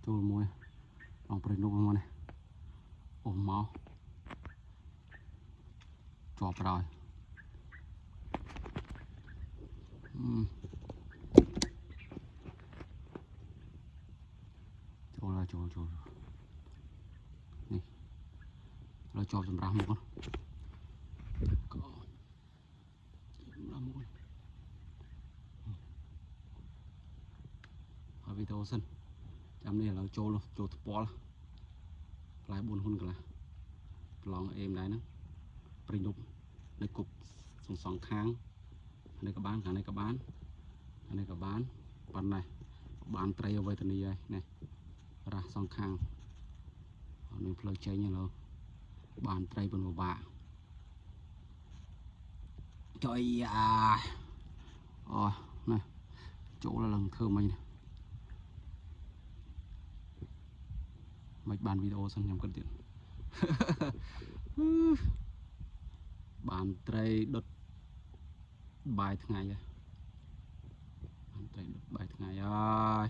ចូលមួយបងប្រេងនោះមកនេះអូមកជាប់ហើយចូលនេះเราជាប់សម្រាប់មកក៏សម្រាប់មកហើយវីដេអូសិនចាំនេះឥឡូវចូលថ្ពាល់ផ្លែ4ហ៊ុនកន្លះប្រឡងអេមដែរហ្នឹងប្រេងនោះនៅគប់សងខាងនេះក៏បានខាងនេះក៏បាននេះក៏បានប៉ុណ្ណេះបានត្រីអវេទនីហើយនេះរ៉ាសងខាងមានផ្លូវចេញឥឡូវបានត្រីប៉ុនពិបាកចុយអូនេះចូលឡើងធ្វើមិញនេះមិនបានវីដេអូសិនខ្ញុំគិតទៀតបានត្រីដុតបាយថ្ងៃហើយបានត្រីដុតបាយថ្ងៃហើយ